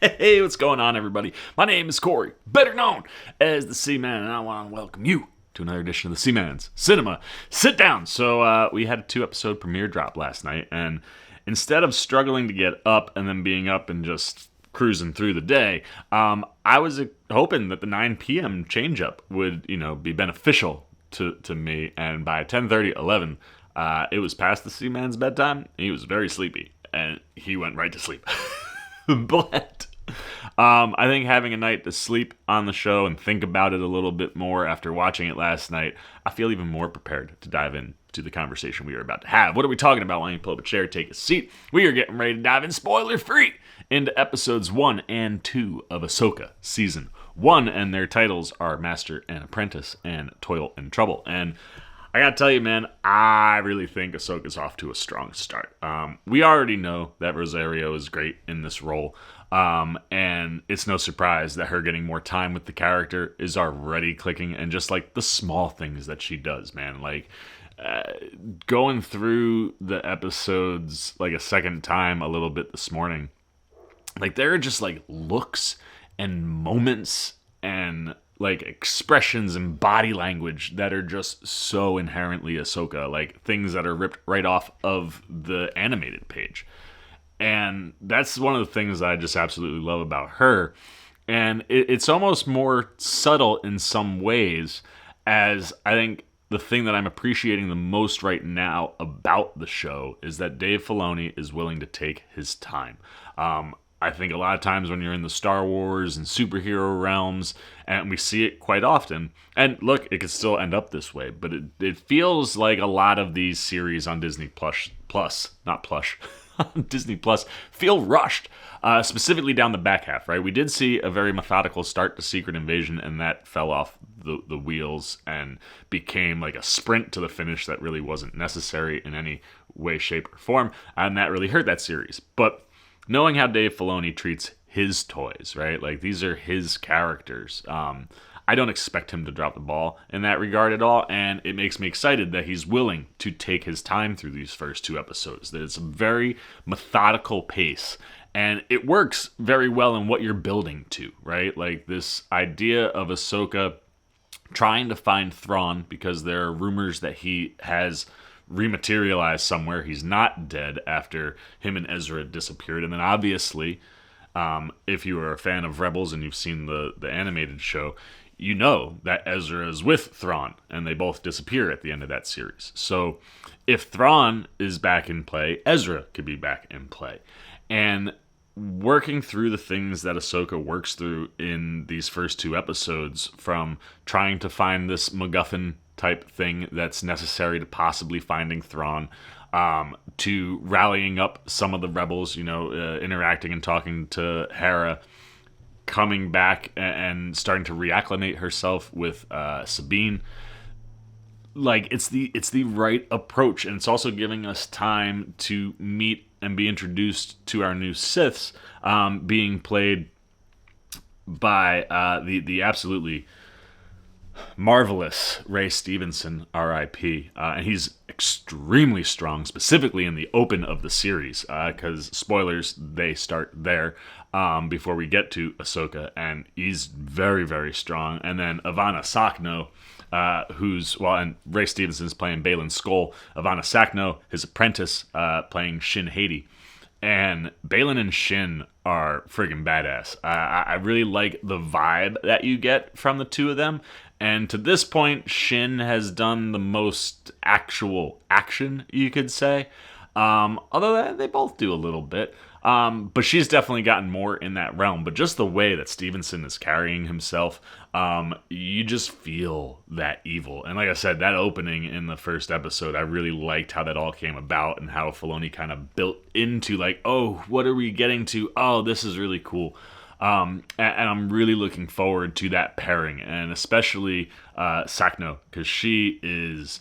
Hey, what's going on, everybody? My name is Corey, better known as the Seaman, and I want to welcome you to another edition of the Seaman's Cinema Sitdown. So, we had a 2-episode premiere drop last night, and instead of struggling to get up and then being up and just cruising through the day, I was hoping that the 9 p.m. change-up would, be beneficial to me, and by 10:30, 11, it was past the Seaman's bedtime. He was very sleepy, and he went right to sleep. But I think having a night to sleep on the show and think about it a little bit more after watching it last night, I feel even more prepared to dive into the conversation we are about to have. What are we talking about? Why don't you pull up a chair, take a seat? We are getting ready to dive in spoiler-free into episodes 1 and 2 of Ahsoka Season 1, and their titles are Master and Apprentice and Toil and Trouble. And I gotta tell you, man, I really think Ahsoka's off to a strong start. We already know that Rosario is great in this role, and it's no surprise that her getting more time with the character is already clicking, and just like the small things that she does, man, like going through the episodes like a second time a little bit this morning, like there are just like looks and moments and like expressions and body language that are just so inherently Ahsoka, like things that are ripped right off of the animated page. And that's one of the things that I just absolutely love about her. And it's almost more subtle in some ways, as I think the thing that I'm appreciating the most right now about the show is that Dave Filoni is willing to take his time. I think a lot of times when you're in the Star Wars and superhero realms, and we see it quite often, and look, it could still end up this way, but it feels like a lot of these series on Disney Disney Plus feel rushed, specifically down the back half, right? We did see a very methodical start to Secret Invasion, and that fell off the wheels and became like a sprint to the finish that really wasn't necessary in any way, shape, or form, and that really hurt that series. But knowing how Dave Filoni treats his toys, right? Like, these are his characters. I don't expect him to drop the ball in that regard at all, and it makes me excited that he's willing to take his time through these first 2 episodes. That it's a very methodical pace, and it works very well in what you're building to, right? Like, this idea of Ahsoka trying to find Thrawn, because there are rumors that he has rematerialized somewhere. He's not dead after him and Ezra disappeared. And then obviously, if you are a fan of Rebels and you've seen the animated show, you know that Ezra is with Thrawn, and they both disappear at the end of that series. So if Thrawn is back in play, Ezra could be back in play. And working through the things that Ahsoka works through in these first 2 episodes, from trying to find this MacGuffin type thing that's necessary to possibly finding Thrawn, to rallying up some of the rebels, interacting and talking to Hera, coming back and starting to reacclimate herself with Sabine. Like, it's the right approach, and it's also giving us time to meet and be introduced to our new Siths, being played by the absolutely marvelous Ray Stevenson, R.I.P. And he's extremely strong, specifically in the open of the series, because spoilers, they start there before we get to Ahsoka, and he's very, very strong. And then Ivana Sakno, and Ray Stevenson's playing Baylan Skoll. Ivana Sakno, his apprentice, playing Shin Hati. And Baylan and Shin are friggin' badass. I really like the vibe that you get from the two of them. And to this point, Shin has done the most actual action, you could say. Although they both do a little bit. But she's definitely gotten more in that realm. But just the way that Stevenson is carrying himself, you just feel that evil. And like I said, that opening in the first episode, I really liked how that all came about and how Filoni kind of built into like, oh, what are we getting to? Oh, this is really cool. And I'm really looking forward to that pairing, and especially Sakno, because she is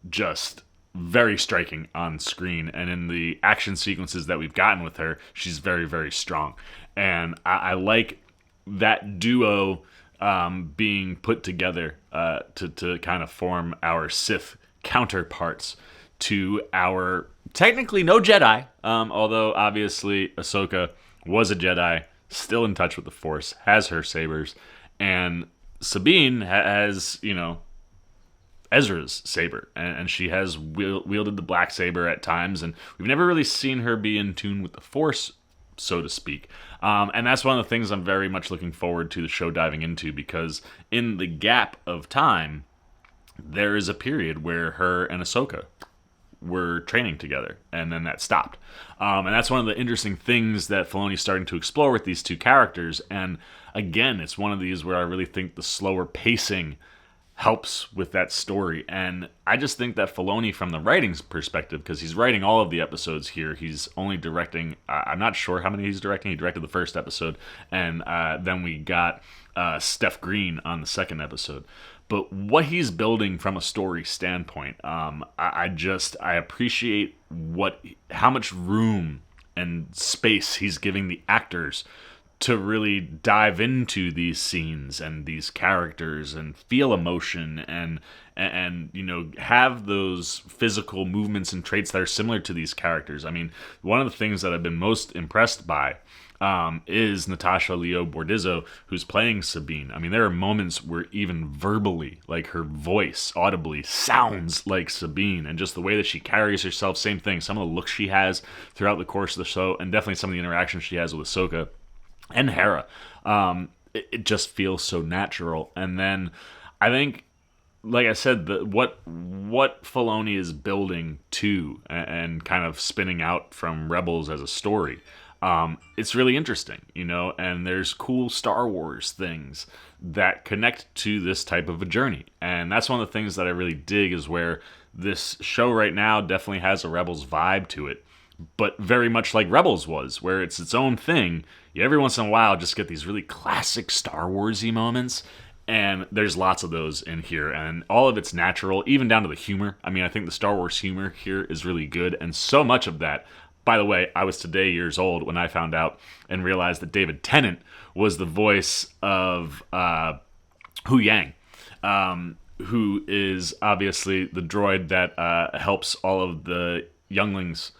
just very striking on screen, and in the action sequences that we've gotten with her, she's very, very strong. And I like that duo being put together to kind of form our Sith counterparts to our technically no Jedi, although obviously Ahsoka was a Jedi still in touch with the Force, has her sabers, and Sabine has, Ezra's saber, and she has wielded the black saber at times, and we've never really seen her be in tune with the Force, so to speak. And that's one of the things I'm very much looking forward to the show diving into, because in the gap of time, there is a period where her and Ahsoka were training together, and then that stopped. And that's one of the interesting things that Filoni's starting to explore with these two characters. And again, it's one of these where I really think the slower pacing helps with that story. And I just think that Filoni, from the writing's perspective, because he's writing all of the episodes here, he's only directing, I'm not sure how many he's directing. He directed the first episode, and then we got Steph Green on the second episode. But what he's building from a story standpoint, I appreciate how much room and space he's giving the actors to really dive into these scenes and these characters and feel emotion and have those physical movements and traits that are similar to these characters. I mean, one of the things that I've been most impressed by is Natasha Leo Bordizzo, who's playing Sabine. I mean, there are moments where even verbally, like her voice audibly sounds like Sabine, and just the way that she carries herself, same thing. Some of the looks she has throughout the course of the show, and definitely some of the interactions she has with Ahsoka and Hera. It just feels so natural. And then I think, like I said, what Filoni is building to and kind of spinning out from Rebels as a story, it's really interesting, and there's cool Star Wars things that connect to this type of a journey. And that's one of the things that I really dig, is where this show right now definitely has a Rebels vibe to it, but very much like Rebels was, where it's its own thing. You every once in a while just get these really classic Star Wars-y moments, and there's lots of those in here, and all of it's natural, even down to the humor. I mean, I think the Star Wars humor here is really good, and so much of that. By the way, I was today years old when I found out and realized that David Tennant was the voice of Hu Yang, who is obviously the droid that helps all of the younglings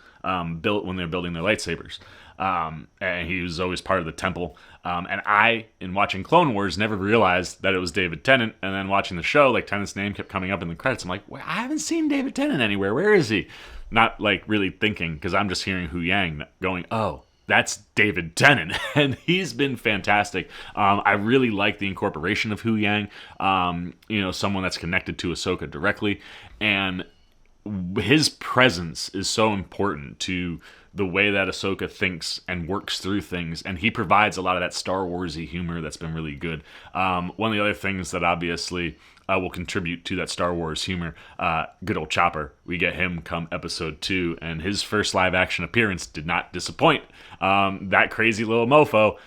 built when they're building their lightsabers. And he was always part of the temple. And I, in watching Clone Wars, never realized that it was David Tennant. And then watching the show, like, Tennant's name kept coming up in the credits. I'm like, well, I haven't seen David Tennant anywhere. Where is he? Not like really thinking, because I'm just hearing Hu Yang going, oh, that's David Tennant. And he's been fantastic. I really like the incorporation of Hu Yang, someone that's connected to Ahsoka directly. And his presence is so important to the way that Ahsoka thinks and works through things, and he provides a lot of that Star Wars-y humor that's been really good. One of the other things that obviously will contribute to that Star Wars humor, good old Chopper. We get him come episode 2, and his first live-action appearance did not disappoint. That crazy little mofo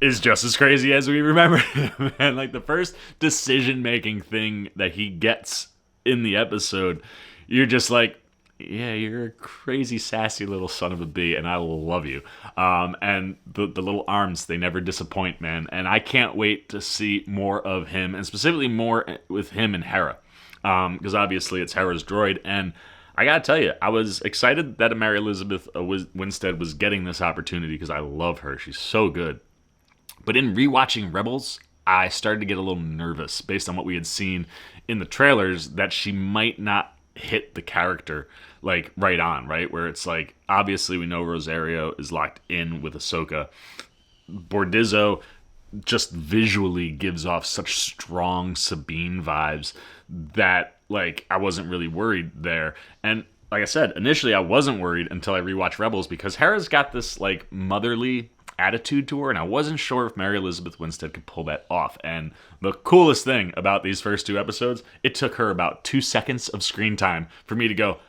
is just as crazy as we remember him. And like the first decision-making thing that he gets in the episode, you're just like, yeah, you're a crazy, sassy little son of a bee, and I love you. And the little arms, they never disappoint, man. And I can't wait to see more of him, and specifically more with him and Hera. Because obviously it's Hera's droid. And I gotta tell you, I was excited that Mary Elizabeth Winstead was getting this opportunity, because I love her. She's so good. But in rewatching Rebels, I started to get a little nervous based on what we had seen in the trailers, that she might not hit the character like right on, right? Where it's like, obviously we know Rosario is locked in with Ahsoka. Bordizzo just visually gives off such strong Sabine vibes that like I wasn't really worried there. And like I said, initially I wasn't worried until I rewatched Rebels, because Hera's got this like motherly attitude to her, and I wasn't sure if Mary Elizabeth Winstead could pull that off. And the coolest thing about these first 2 episodes, it took her about 2 seconds of screen time for me to go,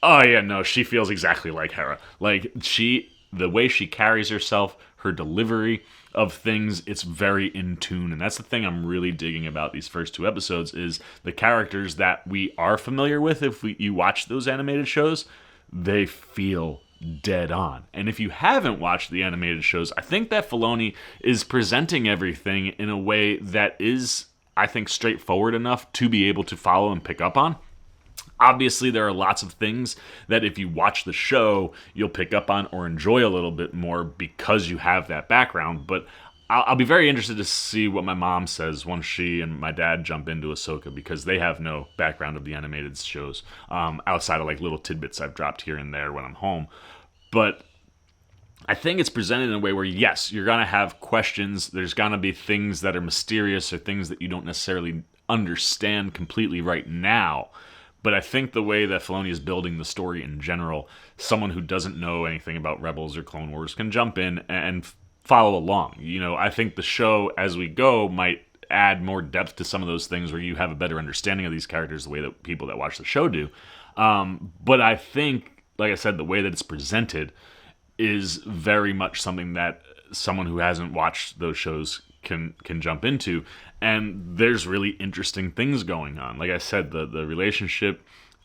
oh yeah, no, she feels exactly like Hera. Like, the way she carries herself, her delivery of things, it's very in tune. And that's the thing I'm really digging about these first 2 episodes, is the characters that we are familiar with. If you watch those animated shows, they feel dead on. And if you haven't watched the animated shows, I think that Filoni is presenting everything in a way that is, I think, straightforward enough to be able to follow and pick up on. Obviously, there are lots of things that if you watch the show, you'll pick up on or enjoy a little bit more because you have that background. But I'll be very interested to see what my mom says once she and my dad jump into Ahsoka, because they have no background of the animated shows outside of like little tidbits I've dropped here and there when I'm home. But I think it's presented in a way where, yes, you're going to have questions. There's going to be things that are mysterious or things that you don't necessarily understand completely right now. But I think the way that Filoni is building the story in general, someone who doesn't know anything about Rebels or Clone Wars can jump in and follow along. You know, I think the show, as we go, might add more depth to some of those things where you have a better understanding of these characters the way that people that watch the show do. But I think, like I said, the way that it's presented is very much something that someone who hasn't watched those shows can jump into, and there's really interesting things going on. Like I said, the relationship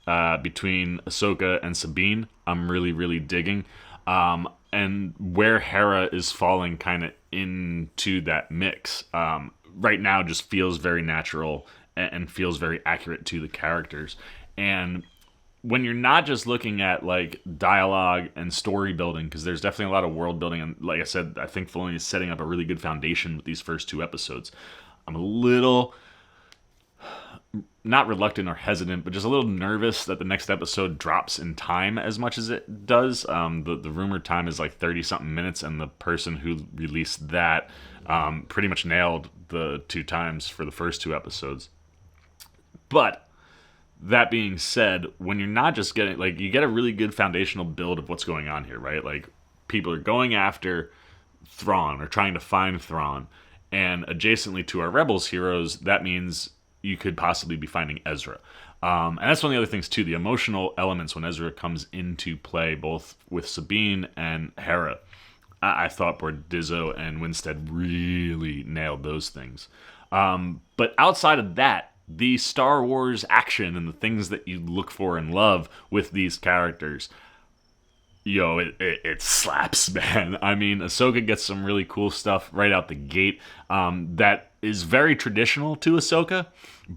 between Ahsoka and Sabine, I'm really digging, and where Hera is falling kind of into that mix right now just feels very natural and feels very accurate to the characters. And when you're not just looking at like dialogue and story building, because there's definitely a lot of world building, and like I said, I think Filoni is setting up a really good foundation with these first 2 episodes. I'm a little, not reluctant or hesitant, but just a little nervous that the next episode drops in time as much as it does. The rumored time is like 30-something minutes, and the person who released that pretty much nailed the 2 times for the first 2 episodes. But that being said, when you're not just getting, like, you get a really good foundational build of what's going on here, right? Like, people are going after Thrawn or trying to find Thrawn, and adjacently to our Rebels heroes, that means you could possibly be finding Ezra. And that's one of the other things, too, the emotional elements when Ezra comes into play, both with Sabine and Hera. I thought Bordizzo and Winstead really nailed those things. But outside of that, the Star Wars action and the things that you look for and love with these characters, it slaps, man. I mean, Ahsoka gets some really cool stuff right out the gate that is very traditional to Ahsoka,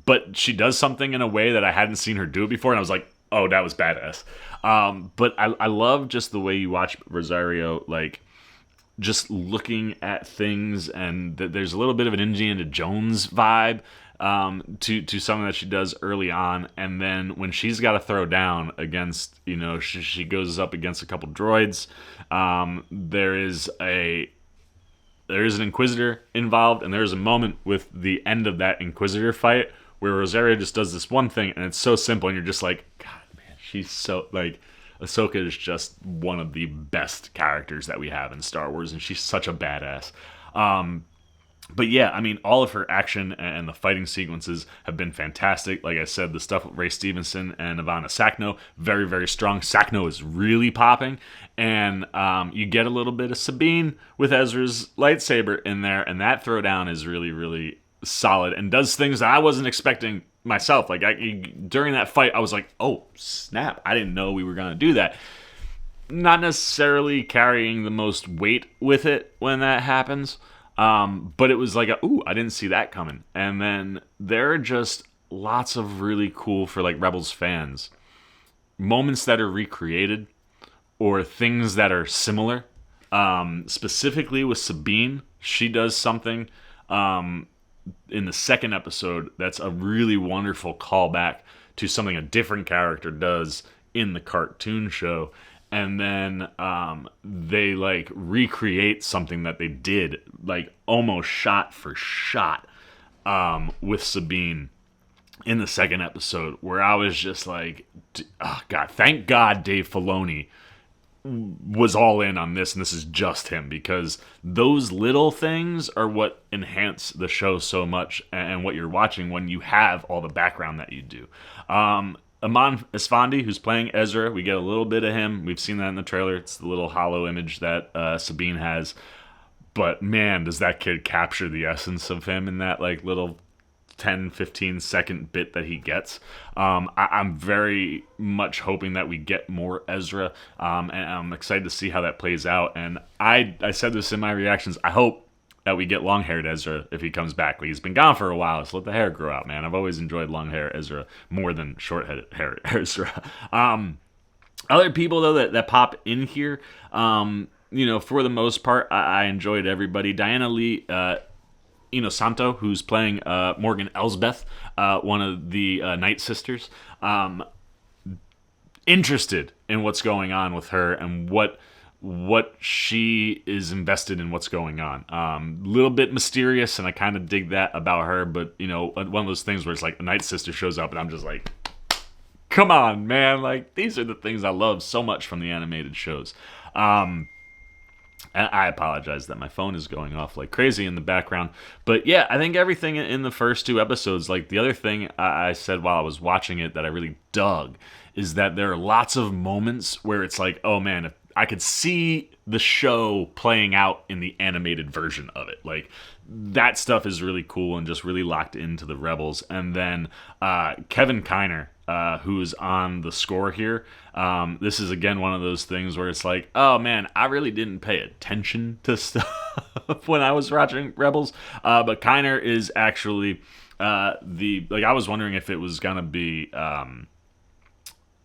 but she does something in a way that I hadn't seen her do it before, and I was like, oh, that was badass. But I love just the way you watch Rosario, like, just looking at things, and there's a little bit of an Indiana Jones vibe to something that she does early on, and then when she's got to throw down against, she goes up against a couple droids. There is an Inquisitor involved, and there's a moment with the end of that Inquisitor fight where Rosario just does this one thing, and it's so simple, and you're just like, God, man, she's so, like, Ahsoka is just one of the best characters that we have in Star Wars, and she's such a badass. But yeah, I mean, all of her action and the fighting sequences have been fantastic. Like I said, the stuff with Ray Stevenson and Ivana Sakhno, very, very strong. Sakhno is really popping. And you get a little bit of Sabine with Ezra's lightsaber in there, and that throwdown is really, really solid and does things that I wasn't expecting myself. Like, during that fight, I was like, oh, snap. I didn't know we were going to do that. Not necessarily carrying the most weight with it when that happens. But it was like, I didn't see that coming. And then there are just lots of really cool, for like Rebels fans, moments that are recreated or things that are similar. Specifically with Sabine, she does something in the second episode that's a really wonderful callback to something a different character does in the cartoon show. And then they like recreate something that they did, like almost shot for shot, with Sabine in the second episode, where I was just like, oh God, thank God Dave Filoni was all in on this, and this is just him, because those little things are what enhance the show so much and what you're watching when you have all the background that you do. Aman Esfandi, who's playing Ezra, we get a little bit of him. We've seen that in the trailer. It's the little hollow image that Sabine has. But man, does that kid capture the essence of him in that like little 10, 15 second bit that he gets. I'm very much hoping that we get more Ezra, and I'm excited to see how that plays out. And I said this in my reactions. I hope that we get long-haired Ezra if he comes back. Like, he's been gone for a while, so let the hair grow out, man. I've always enjoyed long hair Ezra more than short hair Ezra. Other people though that pop in here, for the most part, I enjoyed everybody. Diana Lee Santo, who's playing Morgan Elsbeth, one of the Night Sisters. Interested in what's going on with her and what she is invested in what's going on. Little bit mysterious, and I kind of dig that about her, but one of those things where it's like a Night Sister shows up and I'm just like, come on, man. Like, these are the things I love so much from the animated shows. And I apologize that my phone is going off like crazy in the background. But yeah, I think everything in the first 2 episodes, like the other thing I said while I was watching it that I really dug is that there are lots of moments where it's like, oh man, if I could see the show playing out in the animated version of it. Like, that stuff is really cool and just really locked into the Rebels. And then Kevin Kiner, who's on the score here. This is, again, one of those things where it's like, oh, man, I really didn't pay attention to stuff when I was watching Rebels. But Kiner is actually I was wondering if it was going to be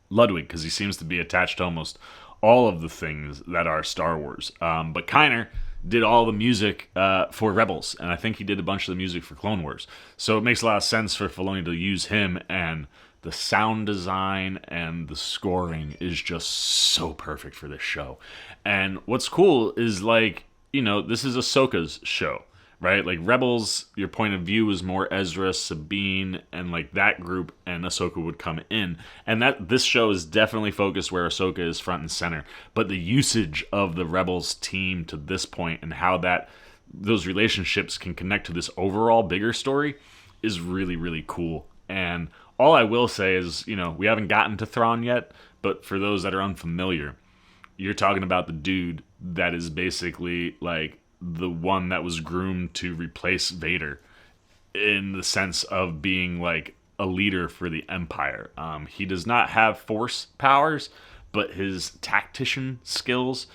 Ludwig, because he seems to be attached to almost all of the things that are Star Wars. But Kiner did all the music for Rebels, and I think he did a bunch of the music for Clone Wars. So it makes a lot of sense for Filoni to use him, and the sound design and the scoring is just so perfect for this show. And what's cool is, this is Ahsoka's show, right? Like, Rebels, your point of view is more Ezra, Sabine, and that group, and Ahsoka would come in. And this show is definitely focused where Ahsoka is front and center. But the usage of the Rebels team to this point and how those relationships can connect to this overall bigger story is really, really cool. And all I will say is, we haven't gotten to Thrawn yet, but for those that are unfamiliar, you're talking about the dude that is basically the one that was groomed to replace Vader in the sense of being a leader for the Empire. He does not have force powers, but his tactician skills,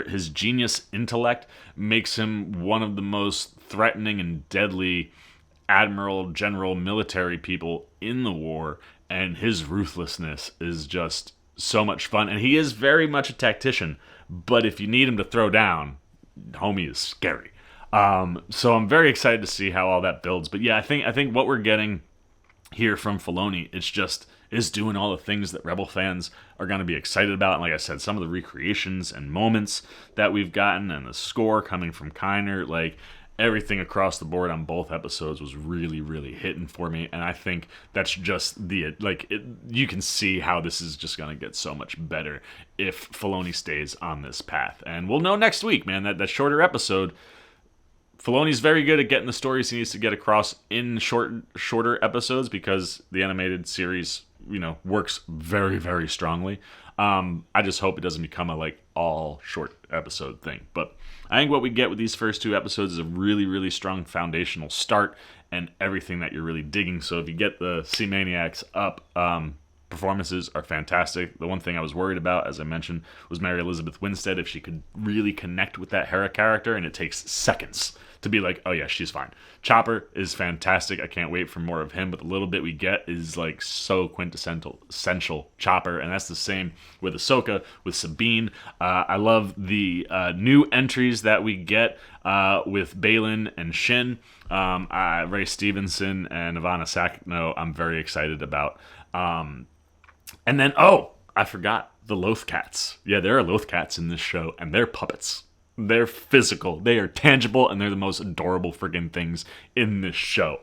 his genius intellect makes him one of the most threatening and deadly admiral, general, military people in the war, and his ruthlessness is just so much fun. And he is very much a tactician, but if you need him to throw down, homie is scary. So I'm very excited to see how all that builds. But yeah, I think what we're getting here from Filoni, is doing all the things that Rebel fans are going to be excited about. And like I said, some of the recreations and moments that we've gotten, and the score coming from Kiner, everything across the board on both episodes was really, really hitting for me. And I think that's just you can see how this is just going to get so much better if Filoni stays on this path. And we'll know next week, man, that shorter episode, Filoni's very good at getting the stories he needs to get across in shorter episodes, because the animated series, works very, very strongly. I just hope it doesn't become a all short episode thing. But I think what we get with these first 2 episodes is a really, really strong foundational start and everything that you're really digging. So if you get the Sea Maniacs up, performances are fantastic. The one thing I was worried about, as I mentioned, was Mary Elizabeth Winstead, if she could really connect with that Hera character, and it takes seconds to be like, oh yeah, she's fine. Chopper is fantastic. I can't wait for more of him, but the little bit we get is so essential Chopper, and that's the same with Ahsoka, with Sabine. I love the new entries that we get with Balin and Shin. Ray Stevenson and Ivana Sakno, I'm very excited about. And then, I forgot the Loth Cats. Yeah, there are Loth Cats in this show, and they're puppets. They're physical. They are tangible, and they're the most adorable friggin' things in this show.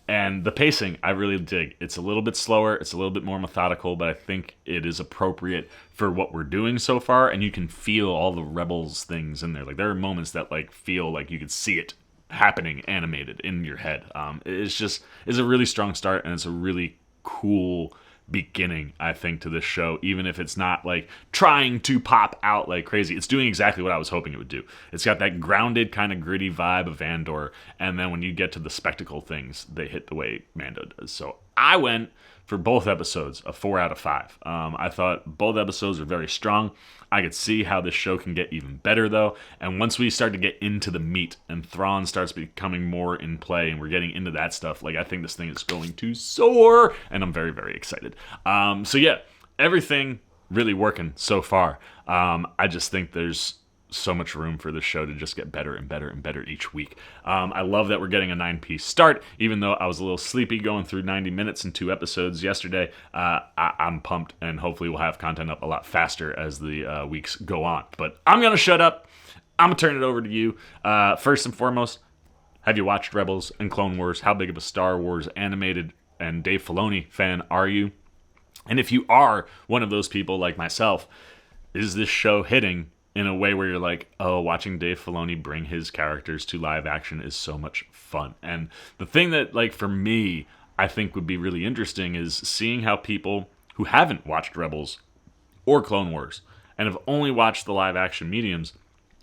And the pacing, I really dig. It's a little bit slower. It's a little bit more methodical, but I think it is appropriate for what we're doing so far, and you can feel all the Rebels things in there. There are moments that, feel like you could see it happening animated in your head. It's a really strong start, and it's a really cool beginning, I think, to this show, even if it's not trying to pop out like crazy. It's doing exactly what I was hoping it would do. It's got that grounded, kind of gritty vibe of Andor, and then when you get to the spectacle things, they hit the way Mando does. So I went for both episodes a 4 out of 5. I thought both episodes were very strong. I could see how this show can get even better, though. And once we start to get into the meat and Thrawn starts becoming more in play and we're getting into that stuff, like, I think this thing is going to soar. And I'm very, very excited. So, yeah, everything really working so far. I just think there's so much room for this show to just get better and better and better each week. I love that we're getting a 9-piece start, even though I was a little sleepy going through 90 minutes and 2 episodes yesterday. I'm pumped, and hopefully we'll have content up a lot faster as the weeks go on. But I'm going to shut up. I'm going to turn it over to you. First and foremost, have you watched Rebels and Clone Wars? How big of a Star Wars animated and Dave Filoni fan are you? And if you are one of those people like myself, is this show hitting in a way where you're like, oh, watching Dave Filoni bring his characters to live action is so much fun? And the thing that, like, for me, I think would be really interesting is seeing how people who haven't watched Rebels or Clone Wars and have only watched the live action mediums,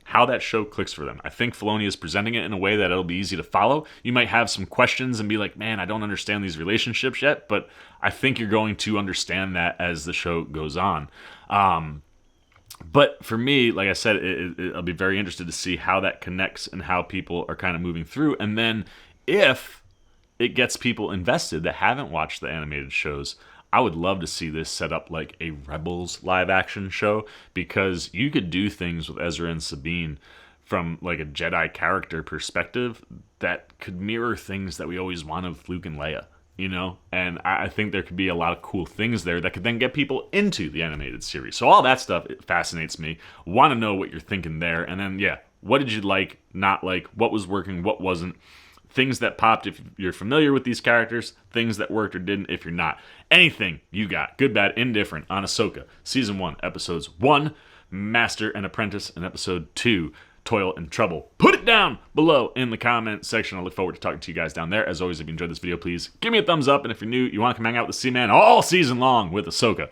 how that show clicks for them. I think Filoni is presenting it in a way that it'll be easy to follow. You might have some questions and be like, man, I don't understand these relationships yet, but I think you're going to understand that as the show goes on. But for me, like I said, I'll be very interested to see how that connects and how people are kind of moving through. And then if it gets people invested that haven't watched the animated shows, I would love to see this set up like a Rebels live action show, because you could do things with Ezra and Sabine from like a Jedi character perspective that could mirror things that we always want of Luke and Leia. You know, and I think there could be a lot of cool things there that could then get people into the animated series. So all that stuff, it fascinates me. Want to know what you're thinking there. And then, yeah, what did you like, not like, what was working, what wasn't, things that popped if you're familiar with these characters, things that worked or didn't if you're not. Anything you got, good, bad, indifferent, on Ahsoka, Season 1, Episodes 1, Master and Apprentice, and Episode 2, Toil and Trouble. Put it down below in the comment section. I look forward to talking to you guys down there. As always, if you enjoyed this video, please give me a thumbs up. And if you're new, you want to come hang out with the C-Man all season long with Ahsoka.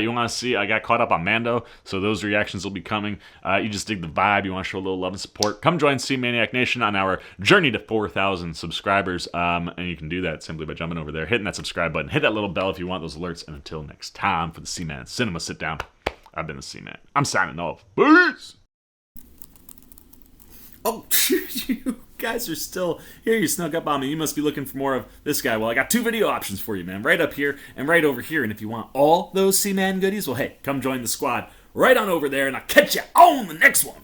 You want to see, I got caught up on Mando, so those reactions will be coming. You just dig the vibe. You want to show a little love and support. Come join C-Maniac Nation on our journey to 4,000 subscribers. And you can do that simply by jumping over there, hitting that subscribe button, hit that little bell if you want those alerts. And until next time, for the C-Man Cinema Sit Down, I've been the C-Man. I'm signing off. Peace! Oh, you guys are still here. You snuck up on me. You must be looking for more of this guy. Well, I got 2 video options for you, man. Right up here and right over here. And if you want all those C-Man goodies, well, hey, come join the squad right on over there, and I'll catch you on the next one.